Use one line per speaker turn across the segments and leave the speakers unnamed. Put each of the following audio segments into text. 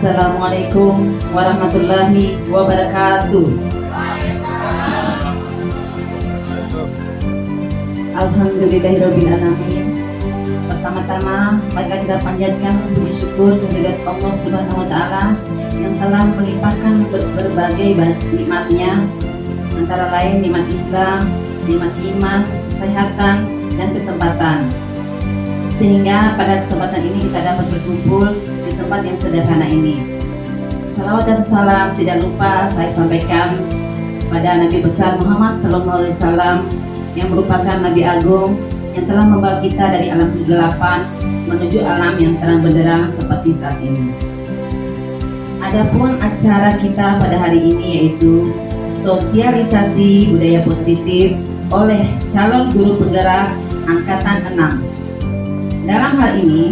Assalamualaikum warahmatullahi wabarakatuh. Alhamdulillahirabbil alamin. Pertama-tama, mari kita panjatkan puji syukur kehadirat Allah Subhanahu wa taala yang telah melimpahkan berbagai nikmat-Nya, antara lain nikmat Islam, nikmat iman, kesehatan, dan kesempatan. Sehingga pada kesempatan ini kita dapat berkumpul di tempat yang sederhana ini. Salawat dan salam tidak lupa saya sampaikan pada Nabi besar Muhammad SAW yang merupakan Nabi Agung yang telah membawa kita dari alam kegelapan menuju alam yang terang benderang seperti saat ini. Adapun acara kita pada hari ini yaitu sosialisasi budaya positif oleh calon guru penggerak angkatan 6. Dalam hal ini,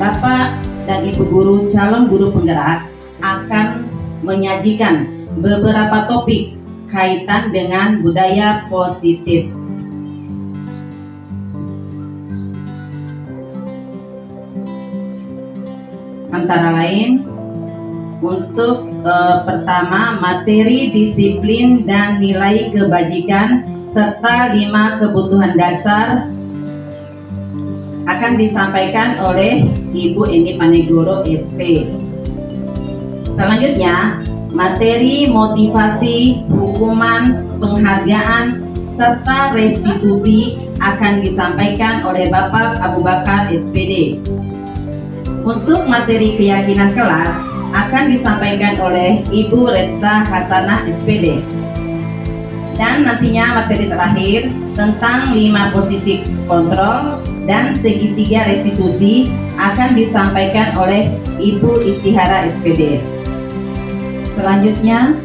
Bapak dan Ibu guru calon guru penggerak akan menyajikan beberapa topik kaitan dengan budaya positif. Antara lain, untuk pertama, materi disiplin dan nilai kebajikan serta 5 kebutuhan dasar akan disampaikan oleh Ibu Eni Panegoro SP. Selanjutnya, materi motivasi, hukuman, penghargaan, serta restitusi akan disampaikan oleh Bapak Abu Bakar SPD. Untuk materi keyakinan kelas akan disampaikan oleh Ibu Retsa Hasanah SPD. Dan nantinya materi terakhir tentang 5 posisi kontrol dan segitiga restitusi akan disampaikan oleh Ibu Istihara SPD. Selanjutnya,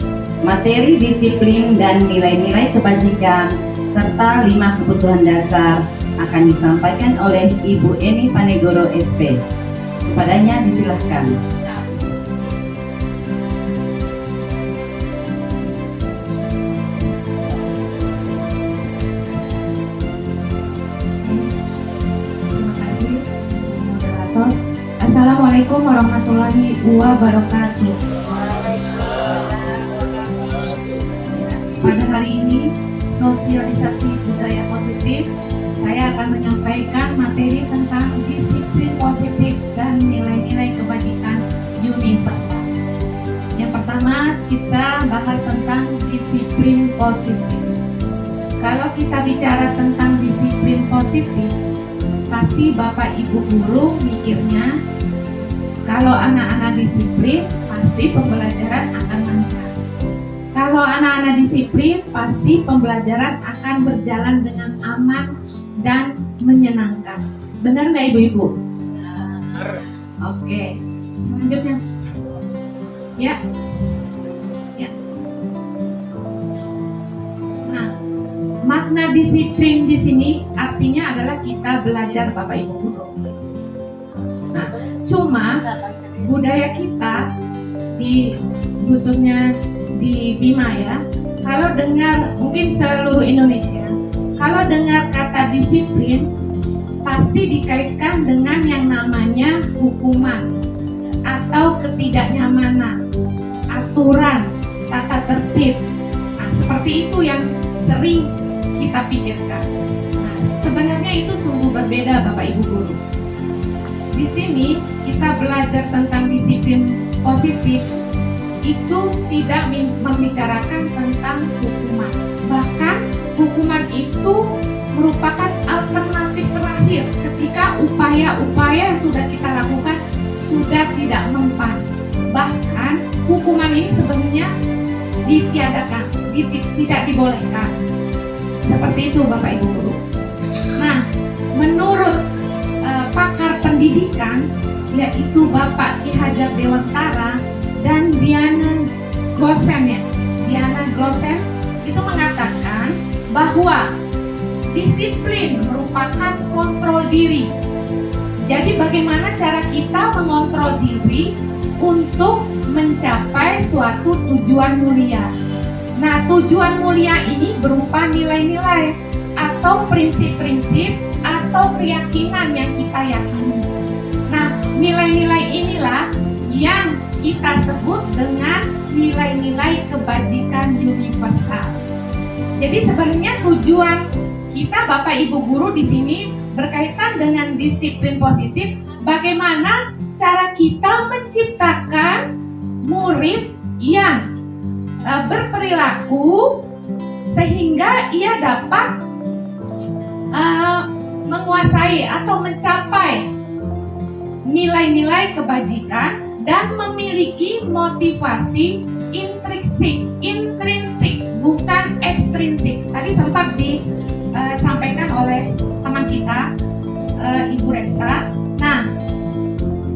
materi disiplin dan nilai-nilai kebajikan serta 5 kebutuhan dasar akan disampaikan oleh Ibu Eni Panegoro SP. Kepadanya disilahkan.
Assalamualaikum warahmatullahi wabarakatuh. Pada hari ini, sosialisasi budaya positif, saya akan menyampaikan materi tentang disiplin positif dan nilai-nilai kebajikan universal. Yang pertama, kita bahas tentang disiplin positif. Kalau kita bicara tentang disiplin positif, pasti Bapak Ibu guru mikirnya kalau anak-anak disiplin pasti pembelajaran akan lancar. Kalau anak-anak disiplin pasti pembelajaran akan berjalan dengan aman dan menyenangkan. Benar nggak Ibu-Ibu? Oke. Selanjutnya, ya. Nah, makna disiplin di sini artinya adalah kita belajar Bapak Ibu guru. Nah, cuma budaya kita khususnya di Bima ya, kalau dengar, mungkin seluruh Indonesia, kalau dengar kata disiplin pasti dikaitkan dengan yang namanya hukuman atau ketidaknyamanan, aturan, tata tertib. Nah, seperti itu yang sering kita pikirkan. Nah, sebenarnya itu sungguh berbeda Bapak Ibu guru. Di sini kita belajar tentang disiplin positif itu tidak membicarakan tentang hukuman. Bahkan hukuman itu merupakan alternatif terakhir ketika upaya-upaya yang sudah kita lakukan sudah tidak mempan. Bahkan hukuman ini sebenarnya ditiadakan, tidak dibolehkan. Seperti itu Bapak Ibu guru. Nah, menurut pakar pendidikan yaitu Bapak Ki Hajar Dewantara dan Diana Glosen itu mengatakan bahwa disiplin merupakan kontrol diri. Jadi bagaimana cara kita mengontrol diri untuk mencapai suatu tujuan mulia. Nah, tujuan mulia ini berupa nilai-nilai atau prinsip-prinsip atau keyakinan yang kita yakini. Nah, nilai-nilai inilah yang kita sebut dengan nilai-nilai kebajikan universal. Jadi sebenarnya tujuan kita Bapak Ibu guru di sini berkaitan dengan disiplin positif, bagaimana cara kita menciptakan murid yang berperilaku sehingga ia dapat menguasai atau mencapai nilai-nilai kebajikan dan memiliki motivasi intrinsik, bukan ekstrinsik. Tadi sempat disampaikan oleh teman kita, Ibu Reksa. Nah,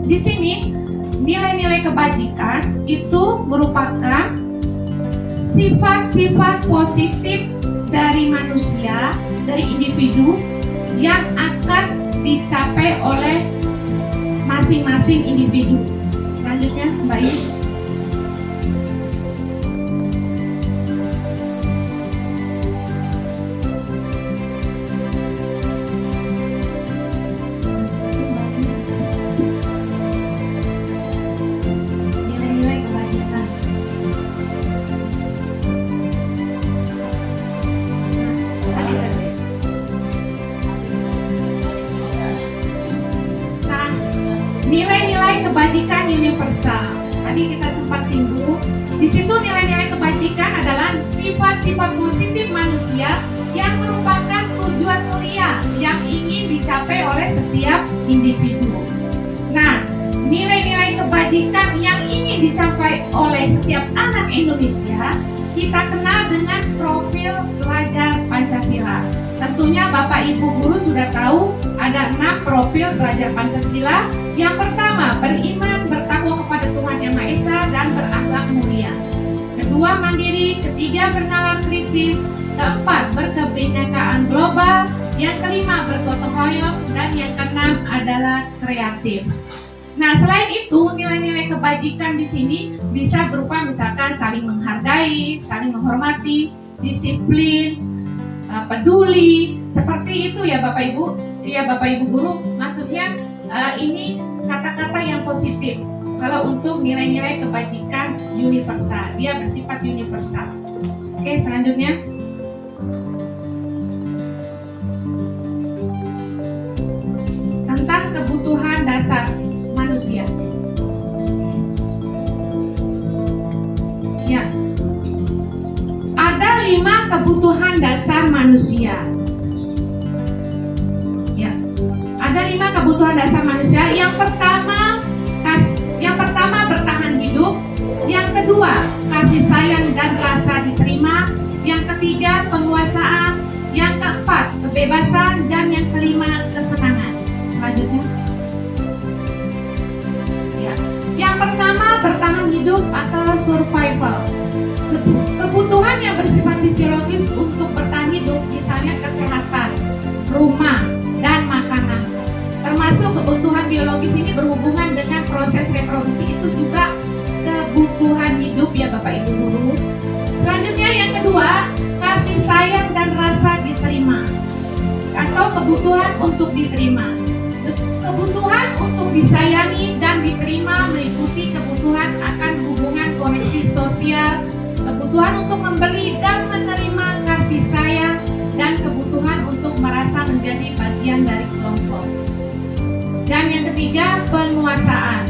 di sini nilai-nilai kebajikan itu merupakan sifat-sifat positif dari manusia, dari individu yang akan dicapai oleh masing-masing individu. Selanjutnya, Mbak Ibu. Nilai-nilai kebajikan. Nah, nilai-nilai kebajikan universal. Tadi kita sempat singgung. Di situ nilai-nilai kebajikan adalah sifat-sifat positif manusia yang merupakan tujuan mulia yang ingin dicapai oleh setiap individu. Nah, nilai-nilai kebajikan yang ingin dicapai oleh setiap anak Indonesia kita kenal dengan profil pelajar Pancasila. Tentunya Bapak Ibu guru sudah tahu ada 6 profil pelajar Pancasila. Yang pertama, beriman, bertakwa kepada Tuhan Yang Maha Esa dan berakhlak mulia. Kedua, mandiri. Ketiga, bernalar kritis. Keempat, berkebinekaan global. Yang kelima, bergotong royong. Dan yang keenam adalah kreatif. Nah, selain itu, nilai-nilai kebajikan di sini bisa berupa misalkan saling menghargai, saling menghormati, disiplin, peduli, seperti itu ya Bapak Ibu. Ya Bapak Ibu guru, maksudnya ini kata-kata yang positif. Kalau untuk nilai-nilai kebajikan universal, dia bersifat universal. Oke, selanjutnya. Tentang kebutuhan dasar manusia. Ya. Ada 5 kebutuhan dasar manusia. Ya. Ada 5 kebutuhan dasar manusia. Yang pertama bertahan hidup. Yang kedua, kasih sayang dan rasa diterima. Yang ketiga, penguasaan. Yang keempat, kebebasan. Dan yang kelima, kesenangan. Selanjutnya. Yang pertama, bertahan hidup atau survival. Kebutuhan yang bersifat fisiologis untuk bertahan hidup, misalnya kesehatan, rumah, dan makanan. Termasuk kebutuhan biologis ini berhubungan dengan proses reproduksi, itu juga kebutuhan hidup ya Bapak Ibu guru. Selanjutnya yang kedua, kasih sayang dan rasa diterima atau kebutuhan untuk diterima. Kebutuhan untuk disayangi dan diterima meliputi kebutuhan akan hubungan koneksi sosial, kebutuhan untuk memberi dan menerima kasih sayang, dan kebutuhan untuk merasa menjadi bagian dari kelompok. Dan yang ketiga, penguasaan.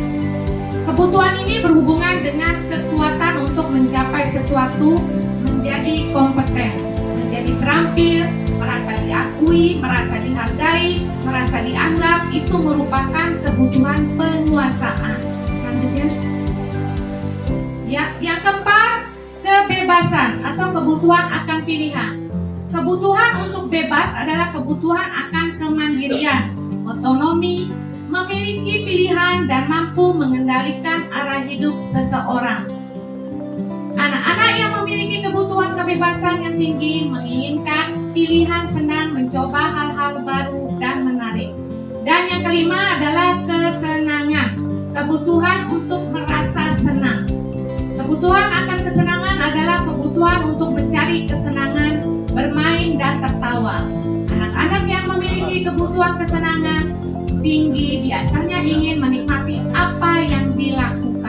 Kebutuhan ini berhubungan dengan kekuatan untuk mencapai sesuatu, menjadi kompeten, menjadi terampil, merasa diakui, merasa dihargai, merasa dianggap. Itu merupakan kebutuhan penguasaan. Selanjutnya, ya, yang keempat, kebebasan atau kebutuhan akan pilihan. Kebutuhan untuk bebas adalah kebutuhan akan kemandirian, otonomi, memiliki pilihan dan mampu mengendalikan arah hidup seseorang. Anak-anak yang memiliki kebutuhan kebebasan yang tinggi menginginkan pilihan, senang mencoba hal-hal baru dan menarik. Dan yang kelima adalah kesenangan, kebutuhan untuk merasa senang. Kebutuhan akan kesenangan adalah kebutuhan untuk mencari kesenangan, bermain dan tertawa. Anak-anak yang memiliki kebutuhan kesenangan tinggi biasanya ingin menikmati apa yang dilakukan.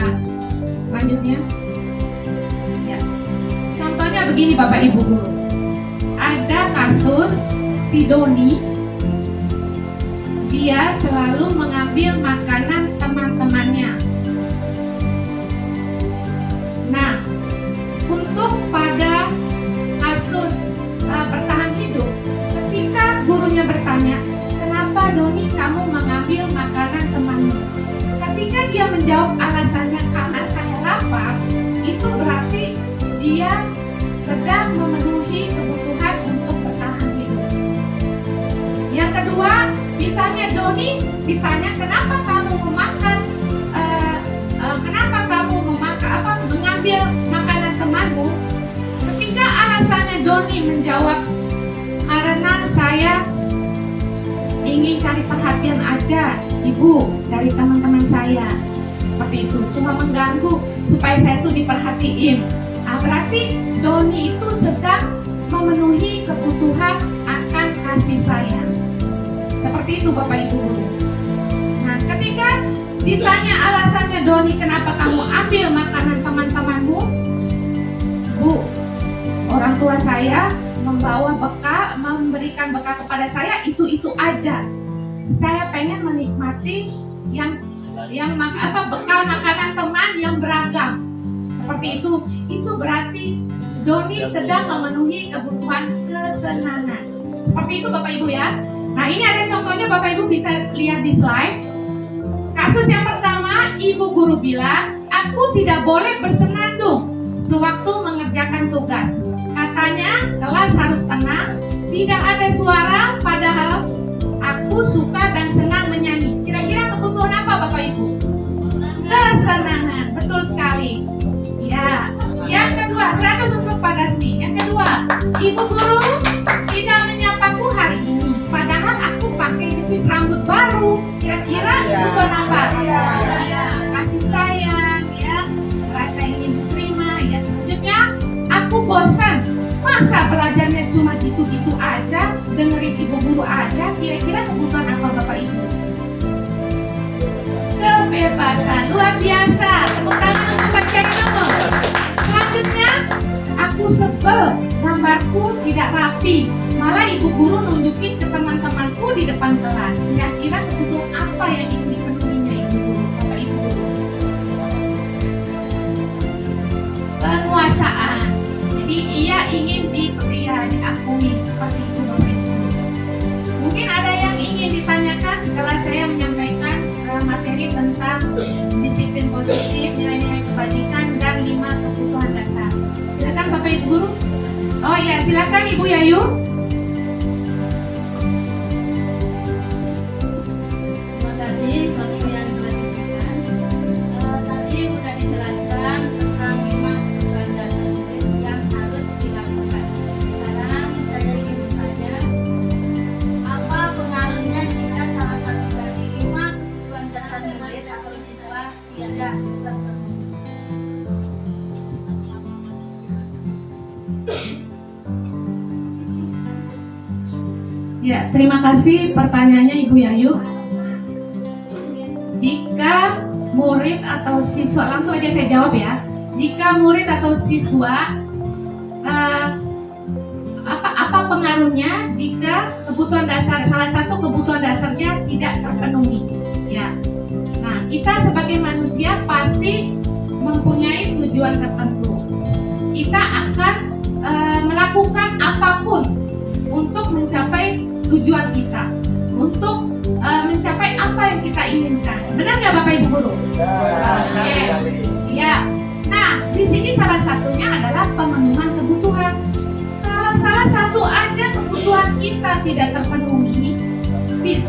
selanjutnya. Ya. Contohnya begini Bapak Ibu Guru. Ada kasus si Doni, dia selalu mengambil makanan teman-temannya. Nah, untuk pada kasus bertahan hidup, ketika gurunya bertanya, kenapa Doni kamu mengambil makanan temanmu? Ketika dia menjawab alasannya karena saya lapar, itu berarti dia sedang memenuhi kebutuhan untuk bertahan hidup. Yang kedua, misalnya Doni ditanya kenapa kamu memakan, mengambil makanan temanmu. Ketika alasannya Doni menjawab karena saya ingin cari perhatian aja ibu dari teman-teman saya, seperti itu, cuma mengganggu supaya saya tuh diperhatiin. Nah, berarti Doni itu sedang memenuhi kebutuhan akan kasih sayang. Seperti itu Bapak Ibu Guru. Nah, ketika ditanya alasannya Doni kenapa kamu ambil makanan teman-temanmu, Bu, orang tua saya membawa bekal, memberikan bekal kepada saya itu aja. Saya pengen menikmati bekal makanan teman yang beragam. Seperti itu berarti Doni sedang memenuhi kebutuhan kesenangan. Seperti itu Bapak Ibu ya. Nah, ini ada contohnya Bapak Ibu bisa lihat di slide. Kasus yang pertama, ibu guru bilang, aku tidak boleh bersenandung sewaktu mengerjakan tugas. Katanya kelas harus tenang, tidak ada suara, padahal aku suka dan senang menyanyi. Kira-kira kebutuhan apa Bapak Ibu? Kesenangan, betul sekali. Ya. Yang kedua, 100 untuk Pak Dasmi. Yang kedua, ibu guru tidak menyapaku hari ini, padahal aku pakai jepit rambut baru. Kira-kira kebutuhan apa? Ya, kasih sayang, ya, rasa ingin diterima. Ya, selanjutnya, aku bosan. Masa belajarnya cuma gitu-gitu aja, dengerin ibu guru aja. Kira-kira kebutuhan apa Bapak Ibu? Kebebasan, luar biasa. Tepuk tangan untuk Pak Cendongo. Selanjutnya, aku sebel, gambarku tidak rapi. Malah ibu guru nunjukin ke teman-temanku di depan kelas. Kira-kira kebutuhan apa yang ingin dipenuhinya ibu guru, Bapak Ibu guru? Penguasaan. Jadi ia ingin diakui, seperti itu Bapak Ibu. Mungkin ada yang ingin ditanyakan setelah saya menyampaikan materi tentang disiplin positif, nilai-nilai kebajikan, dan 5 kebutuhan dasar. Silakan Bapak Ibu guru. Oh ya, silakan Ibu Yayu.
Terima kasih materi yang dilanjutkan. Tadi sudah dijelaskan tentang 5 kebutuhan dasar yang harus dilakukan. Sekarang saya ingin bertanya, apa pengaruhnya jika salah satu dari 5 kebutuhan dasar murid atau siswa tidak terpenuhi?
Ya, terima kasih pertanyaannya Ibu Yayu. Jika murid atau siswa, langsung aja saya jawab ya. Jika murid atau siswa, apa pengaruhnya jika kebutuhan dasar, salah satu kebutuhan dasarnya tidak terpenuhi? Ya, nah kita sebagai manusia pasti mempunyai tujuan tertentu. Kita akan melakukan apapun untuk mencapai tujuan kita, untuk mencapai apa yang kita inginkan. Benar nggak Bapak Ibu guru? Ya. Nah, di sini salah satunya adalah pemenuhan kebutuhan. Kalau salah satu aja kebutuhan kita tidak terpenuhi,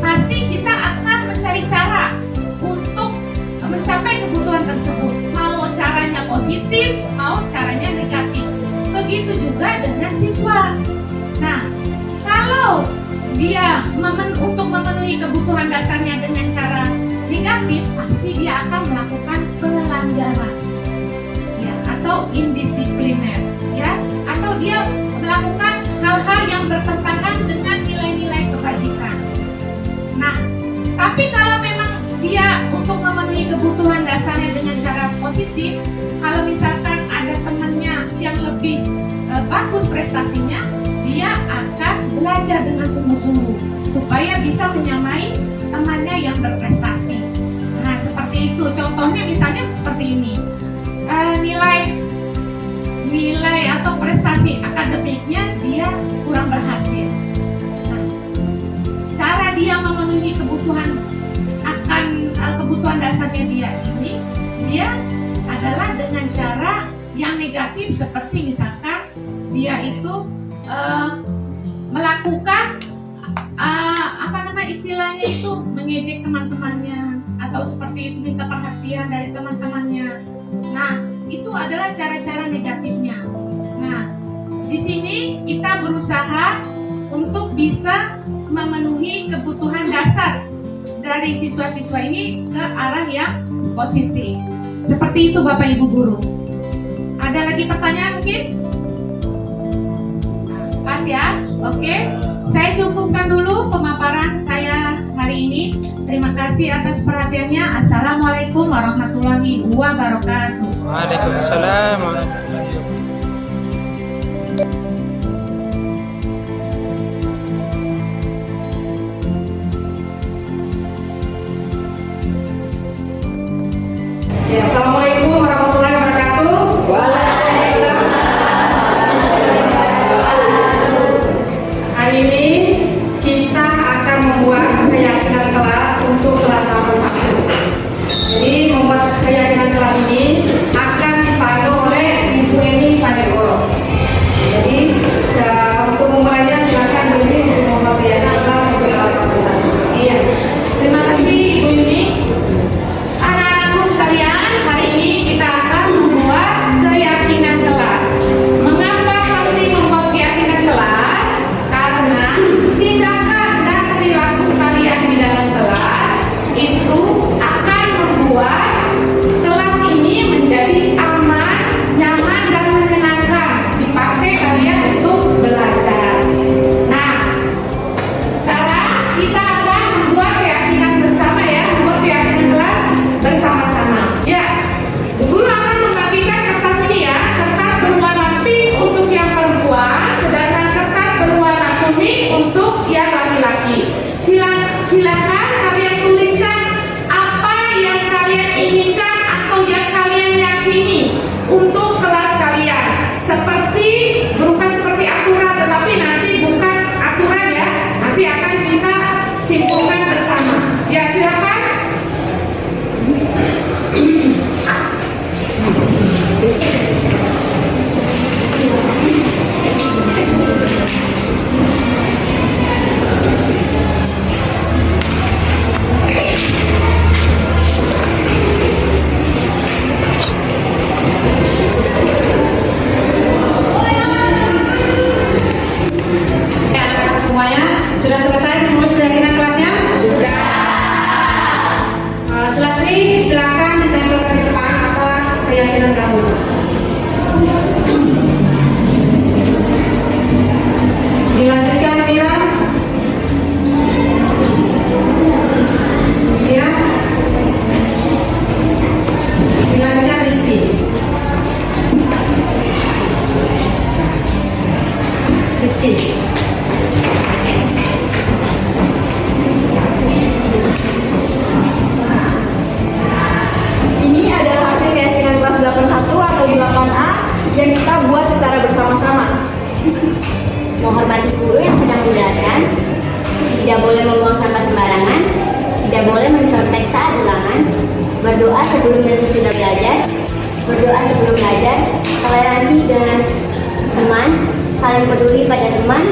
pasti kita akan mencari cara untuk mencapai kebutuhan tersebut. Mau caranya positif, mau caranya negatif. Begitu juga dengan siswa. Nah, kalau dia untuk memenuhi kebutuhan dasarnya dengan cara negatif, pasti dia akan melakukan pelanggaran, ya, atau indisipliner, ya, atau dia melakukan hal-hal yang bertentangan dengan nilai-nilai kebajikan. Nah, tapi kalau memang dia untuk memenuhi kebutuhan dasarnya dengan cara positif, positif, kalau misalkan ada temannya yang lebih bagus prestasinya, dia akan belajar dengan sungguh-sungguh supaya bisa menyamai temannya yang berprestasi. Nah, seperti itu. Contohnya misalnya seperti ini. Nilai atau prestasi akademiknya dia kurang berhasil. Nah, cara dia memenuhi kebutuhan dasarnya dia adalah dengan cara yang negatif, seperti misalkan dia itu melakukan istilahnya itu mengejek teman-temannya, atau seperti itu minta perhatian dari teman-temannya. Nah, itu adalah cara-cara negatifnya. Nah, di sini kita berusaha untuk bisa memenuhi kebutuhan dasar dari siswa-siswa ini ke arah yang positif. Seperti itu Bapak Ibu Guru. Ada lagi pertanyaan mungkin? Pas ya? Oke. Saya cukupkan dulu pemaparan saya hari ini. Terima kasih atas perhatiannya. Assalamualaikum warahmatullahi wabarakatuh.
Waalaikumsalam warahmatullahi wabarakatuh.
Ya, Assalamualaikum warahmatullahi wabarakatuh. Hari ini kita akan membuat keyakinan kelas untuk kelas 81. Jadi membuat keyakinan kelas ini akan dipandu oleh Ibu Eni Panegoro. Jadi untuk memulainya silakan Bu Yuni untuk membuat keyakinan kelas untuk kelas 81.
Iya. Terima kasih Ibu Yuni. Anak-anakku sekalian, hari ini kita akan membuat keyakinan kelas. Mengapa penting membuat keyakinan kelas? Karena tindakan dan perilaku kalian di dalam kelas itu akan membuat kelas ini menjadi aman, nyaman, dan menyenangkan dipakai kalian untuk belajar. Nah, sekarang kita akan membuat keyakinan bersama ya, membuat keyakinan kelas bersama-sama. Ya, guru akan membagikan kertas ini ya, kertas berwarna pink untuk yang perempuan, sedangkan kertas berwarna kuning untuk yang laki-laki. Silakan kalian tuliskan apa yang kalian inginkan atau yang kalian yakini untuk kelas kalian. Berupa seperti aturan, tetapi nanti bukan aturan ya, nanti akan kita simpulkan bersama. Ya, silakan.
Ya, anak-anak semuanya sudah selesai menulis keyakinan kelasnya? Sudah. Selesai, silakan ditempelkan di depan apa keyakinan kamu. Dilanjutkan Mira. Mira. Dilanjutkan Rizky. Rizky.
Ini adalah hasil keyakinan kelas 81 atau 8A yang kita buat secara bersama-sama.
Menghormati guru yang sedang menjelaskan, tidak boleh membuang sampah sembarangan, tidak boleh mencontek saat ulangan, berdoa sebelum dan sesudah belajar, toleransi dengan teman, saling peduli pada teman,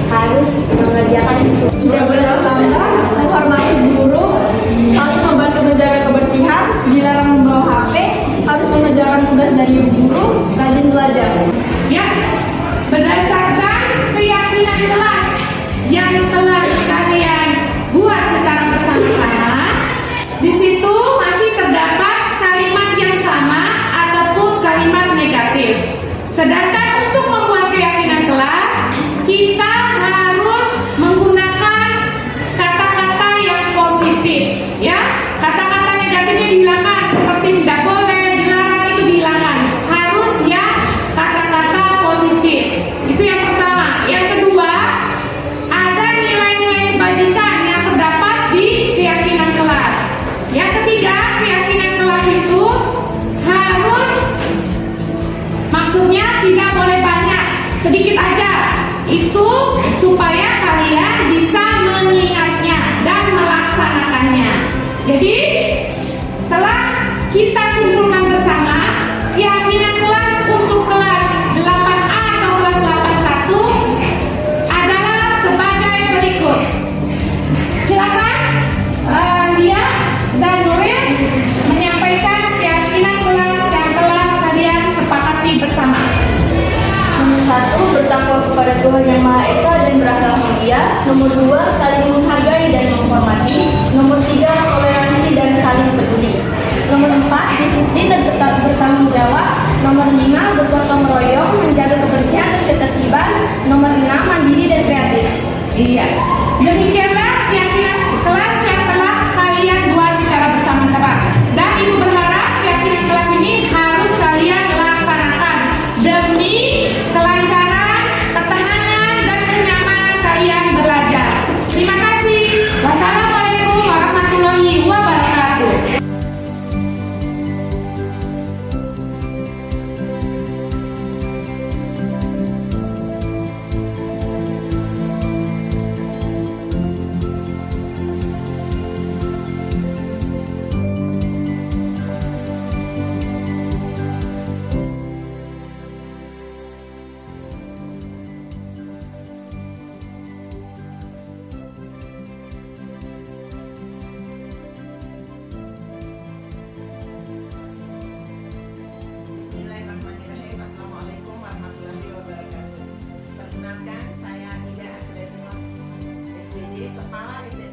harus mengerjakan
Tidak boleh tambah, menghormati guru, saling membantu menjaga kebersihan, dilarang membawa HP, harus mengerjakan tugas dari guru, rajin belajar.
Ya, berdasarkan keyakinan kelas yang telah kalian buat secara bersama-sama, di situ masih terdapat kalimat yang sama ataupun kalimat negatif. Sedangkan untuk membuat keyakinan kelas, kita Jadi telah kita simpulkan bersama keyakinan kelas untuk kelas 8A atau kelas 81 adalah sebagai berikut. Silakan Lia dan Nuril menyampaikan keyakinan kelas yang telah kalian sepakati bersama.
Nomor 1, bertakwa kepada Tuhan Yang Maha Esa dan beragama mulia. Nomor 2, saling menghargai dan menghormati. Nomor 3, toleransi dan saling peduli. Nomor 4, disiplin dan tetap bertanggung jawab. Nomor 5, bergotong royong, menjaga kebersihan dan ketertiban. Nomor 6, mandiri dan kreatif.
Iya, demikianlah keyakinan kelas yang telah kalian buat secara bersama-sama. Dan Ibu berharap keyakinan kelas ini harus kalian laksanakan demi kelancaran, ketenangan, dan kenyamanan kalian belajar. Terima kasih. Wassalamualaikum warahmatullahi wabarakatuh.
Bismillahirrahmanirrahim. Assalamualaikum warahmatullahi wabarakatuh. Perkenalkan, saya Ida Asretinor, SPD, Kepala SMA